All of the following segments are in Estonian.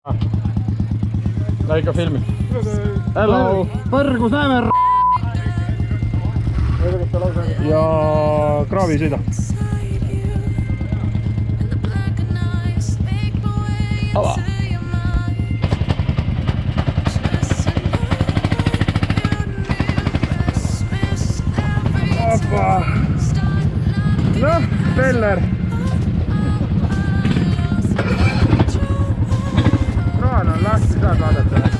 Lähe ikka filmi. Hello! Põrgus näeme Ja kraavi sõida. Ava! Opa! Noh, Peller! Kraan on lahti, saad vaadata.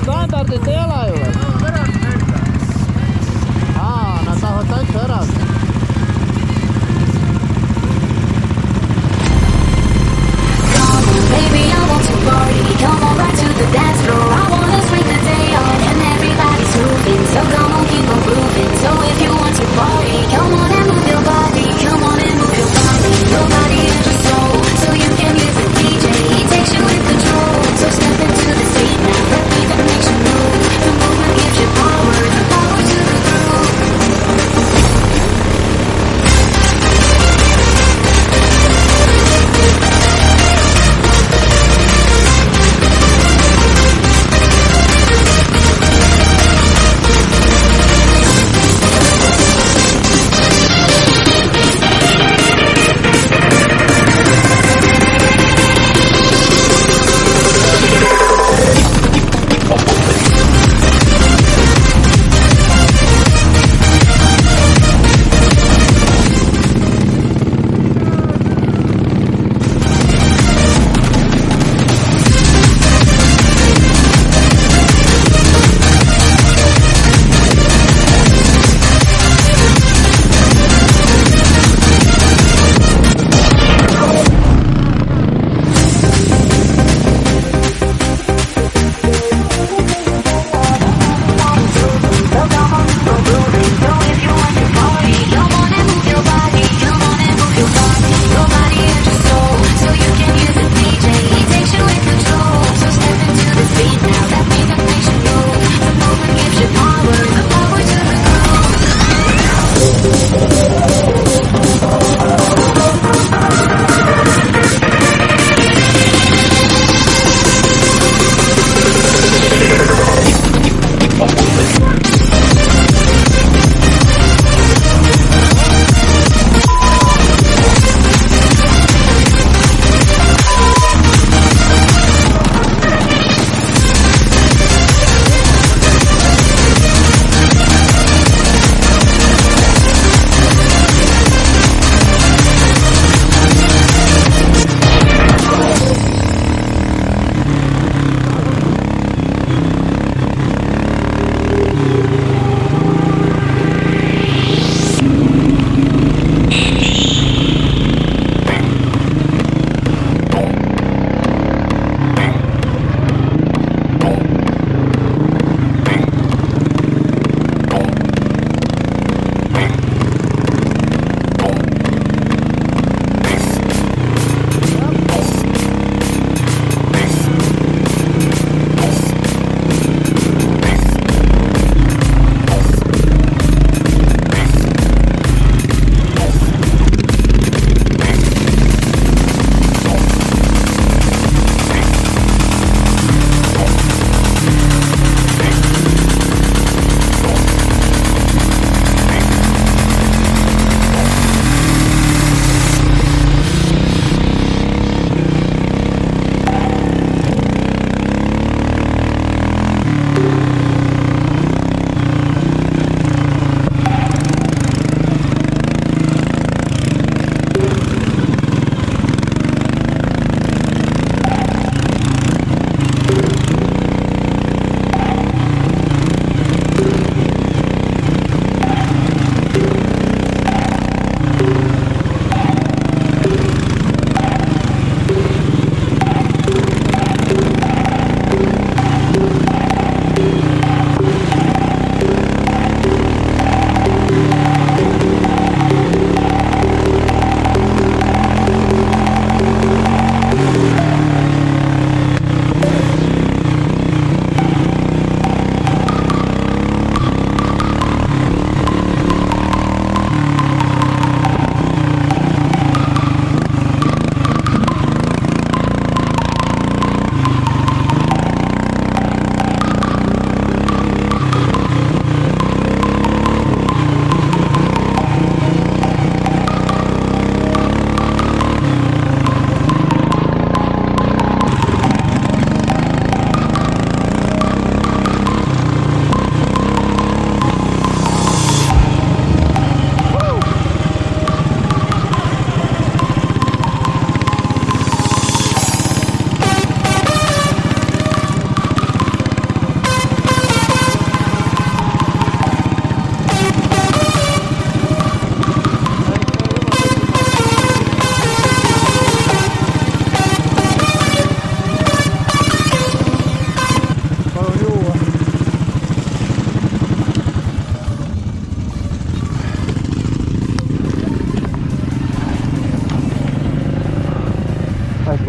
Standardit ei ole ju. Nad tahavad täitsa ära. Baby, I want to party. Come on right to the dance floor. I wanna swing the day on and everybody's moving. So come on, keep on grooving. So if you want to party, come on and move your body. Come on and move your body. Your body and your soul. So you can use the DJ. He takes you in control. So step into the scene now. The beat that makes you move. The movement gives you power. The power to the groove.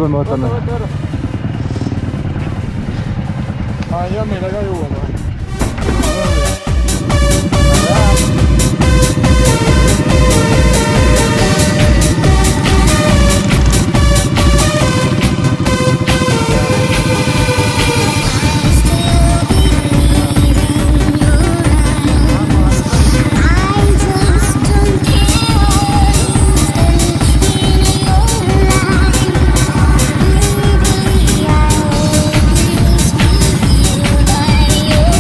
või ma võtan? Jammile ka juua kohe. Feel like you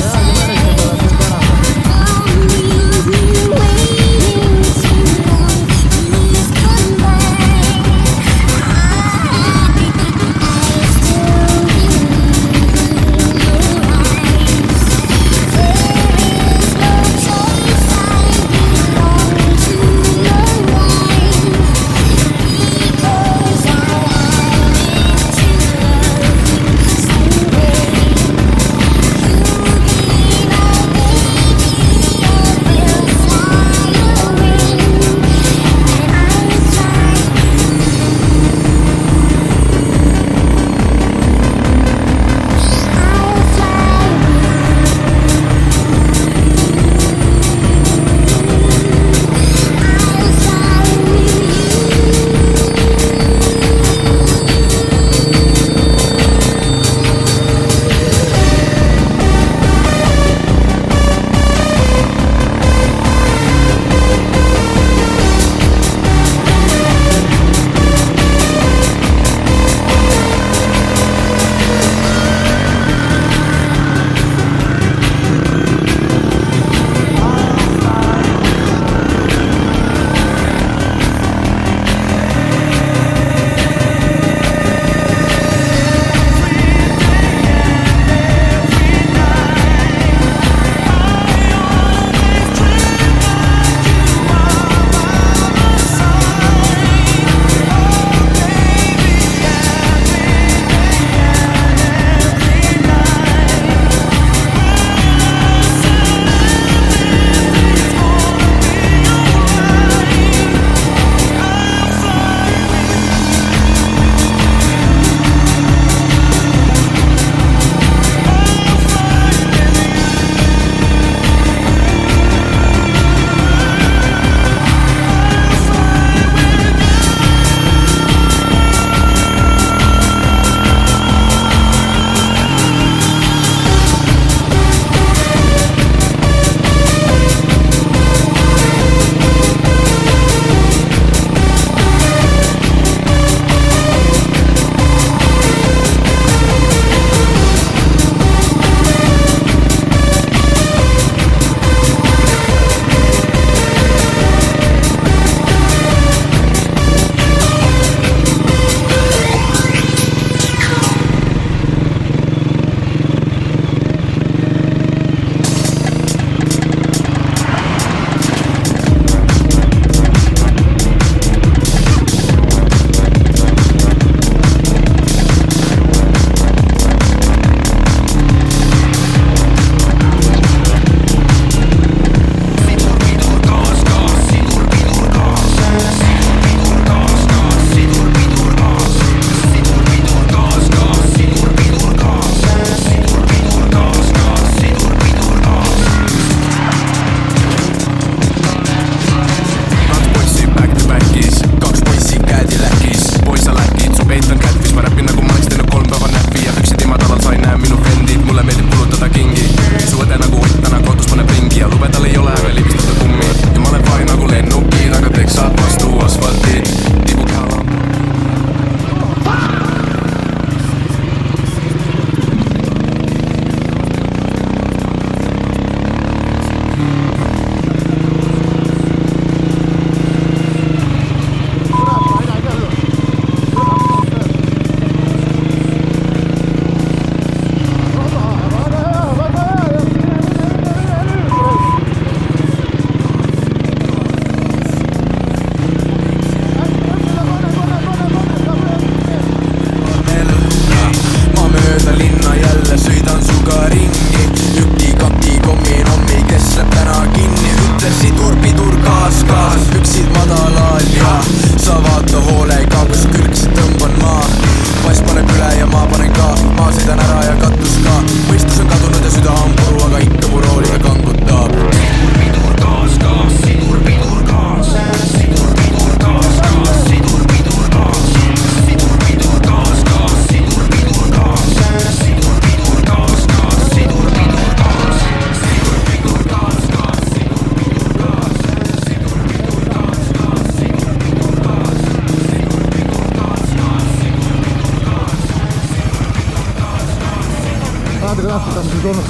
tagasi tulnud.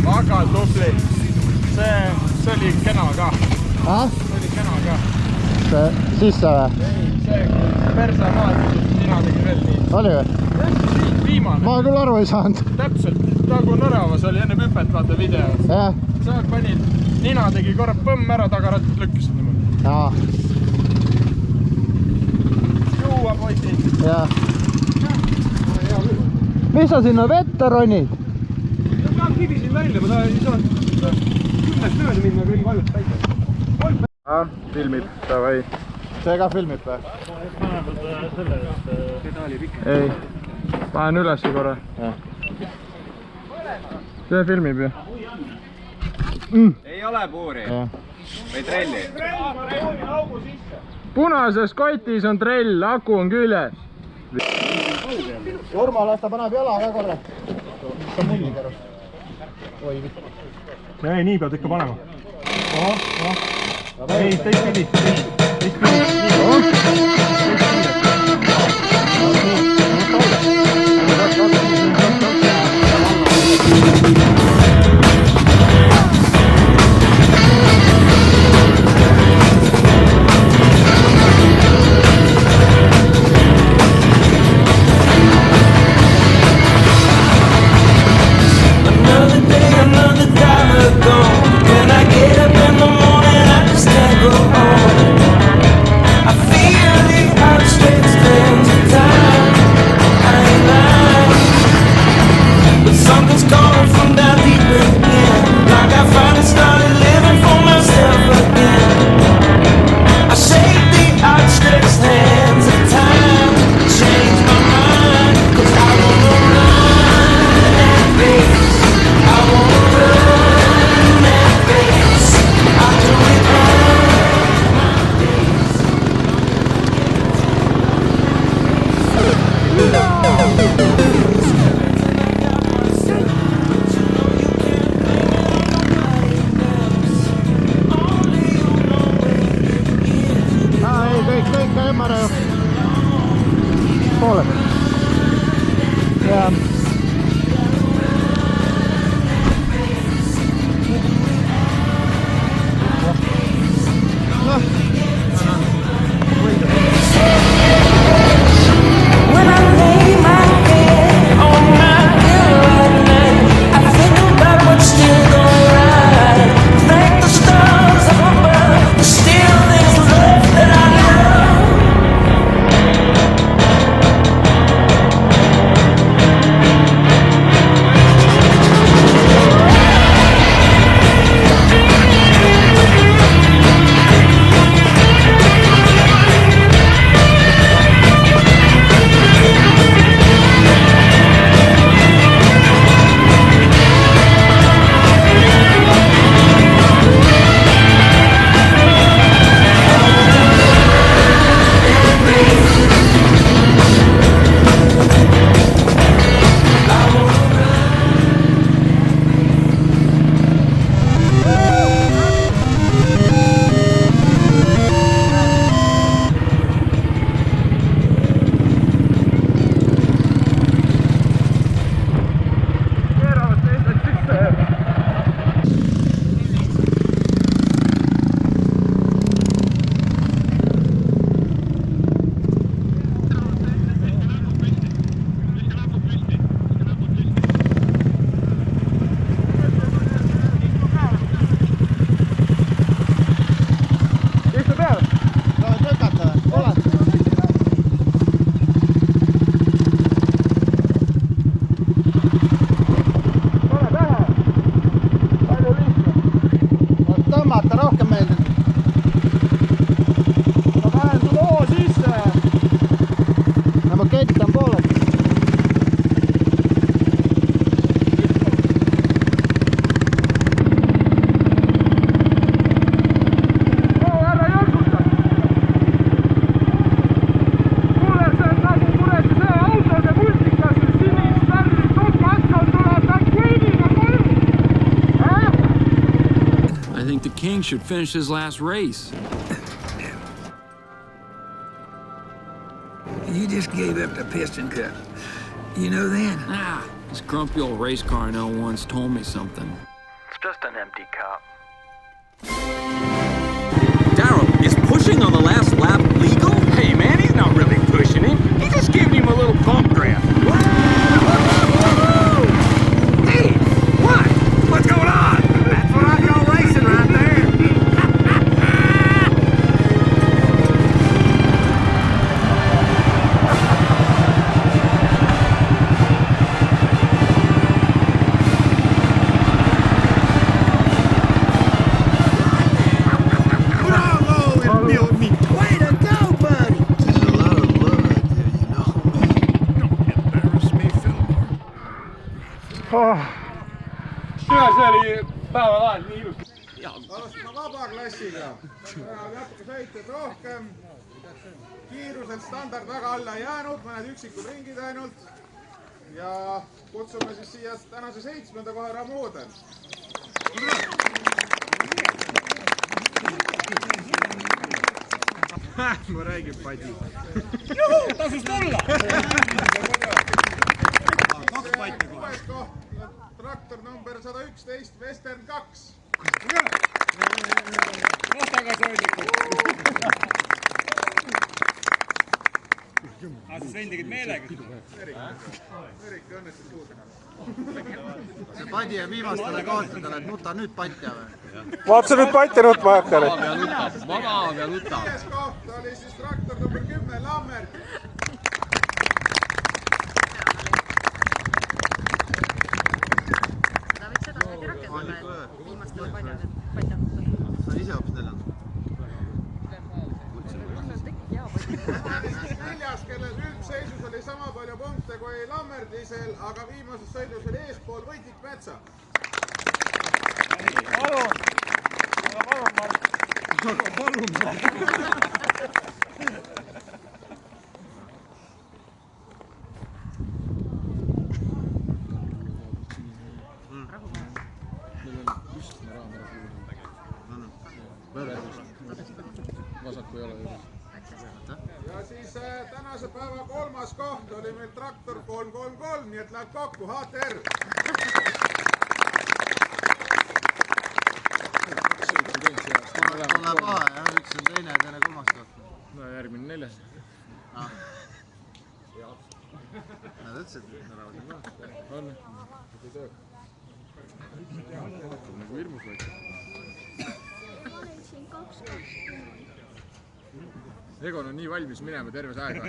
Väga tubli. See oli kena ka. See oli kena ka. See sisse või? Ei, see perse maad, sina tegi veel nii. Oli või? Viimane. Ma küll aru ei saanud. Täpselt, nagu Nõravas oli enne hüpet, vaata videos. Sa panid, nina tegi korra põmm ära, tagarattid lükkisid niimoodi. Jaa. Juua poisid. Jaa. Mis sa sinna vette ronid? Ma kivisin välja, ma ei saanud 10 mööda minna, kõik vajut täis. Filmib, davai. See ka filmib või? Ei, panen üles korra. See filmib ju. Ei ole puuri või trelli? Punases kotis on trell, aku on küljes. Urma, las ta paneb jala ka korra. Mis on mulli kõrv? Oi, mitte. Ei, nii pead ikka panema. Ei, teistpidi. I feel it. King should finish his last race. You just gave up the piston cup. You know then? Ah, this grumpy old race car I know once told me something. It's just an empty cup. Darryl, is pushing on the last lap legal? Hey man, he's not really pushing him. He's just giving him a little bump draft. Hey, what? What's going on? That's what I call racing right there. See oli päevalaad nii ilus. Alustame vabaklassiga. Natuke sõitjad rohkem. Kiiruselt standard väga alla jäänud, mõned üksikud ringid ainult. Ja kutsume siis siia tänase 7. koha Ramoden. Ma räägin Padi. Juhu, tasus tulla! Kuues koht, traktor number 111, Western 2. Assistent tegid meelega. Erik õnnestus suudega. See Padi ja viimastele kohtadele, et nuta nüüd patja või? Vaata nüüd patja nutma hakkale. Vaba peal nuta. 5. koht oli siis traktor number 10, Lammert. Sa ise hoopis neljandad. 4. kellel üldseisus oli sama palju punkte kui Lammerdisel, aga viimases sõidus oli eespool Võitik Metsa. Palun, Mark. Ja siis tänase päeva 3. koht oli meil traktor 333, nii et läheb kokku HTR. Mul läheb vahe, jah, üks on teine ja teine 3. koht. No järgmine 4. Nad ütlesid, et On. Nagu hirmus võiks. Egon on nii valmis minema terve aega.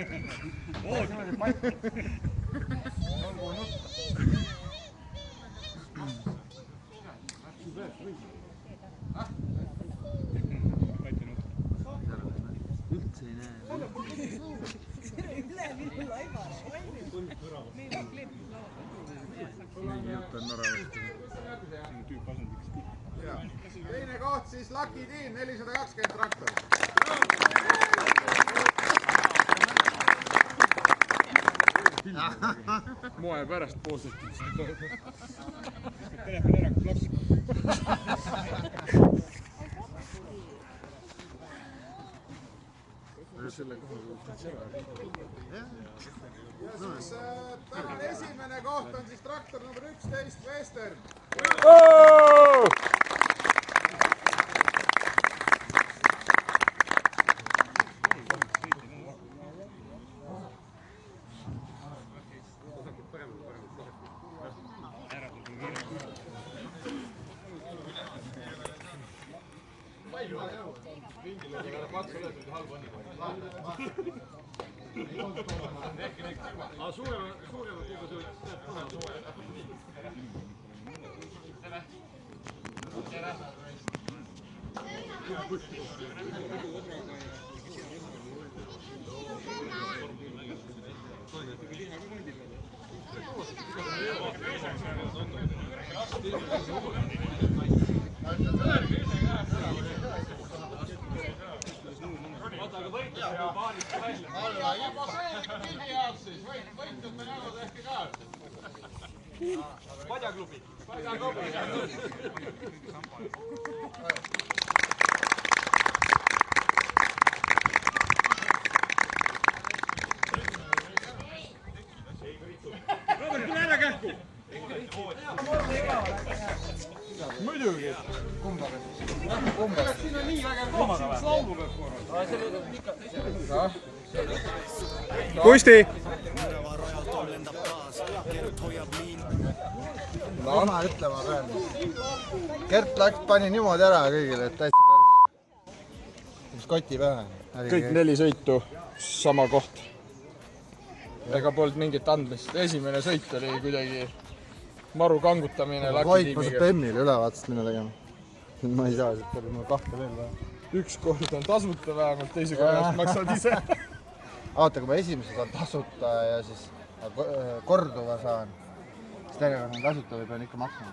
üldse ei näe. Teine koht siis Lucky Team 420 traktor. Moe pärast poostati. Telefon ära, plaks. Selle koha võttis ära. Ja siis tänane esimene koht on siis traktor number 11, Western. Padjaklubi. Robert, tule ära kähku! Muidugi! Kumbaga? Siin on nii vägev koht, siin üks laulu peab korral. Kusti! No ma ütlema pean. Gert pani niimoodi ära kõigile, et täitsa päris. Üks koti pähe. Kõik 4 sõitu, sama koht. Ega polnud mingit andmist. Esimene sõit oli kuidagi maru kangutamine. Koit ma saab Bemmile üle vaatasid minna tegema. Ma ei saa, et mul 2 veel vaja. Üks kord on tasuta vähemalt, teise korras maksad ise. Aata, kui ma esimese saan tasuta ja siis korduva saan, siis tegelikult on tasuta või pean ikka maksma.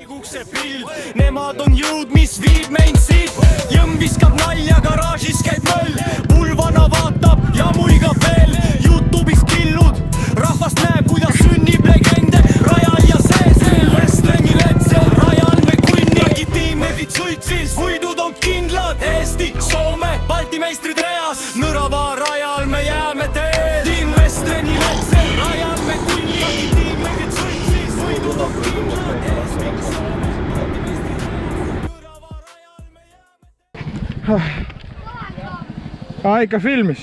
Kukse pild, nemad on jõud, mis viib meid siit. Jõmm viskab nalja, garaažis käib möll. Pulvana vaatab ja muigab veel. YouTube'is killud, rahvast näeb, kuidas sünnib legende. Rajal ja sees, Westlangi letsel, rajal me kunni. Tiimedid suitsis, võidud on kindlad. Eesti, Soome, Balti meistrid reas. Nõrava rajal me jääme teel. Tiim Westlangi letsel, rajal me kunni. Tiimedid suitsis, võidud on kindlad. Ikka filmis.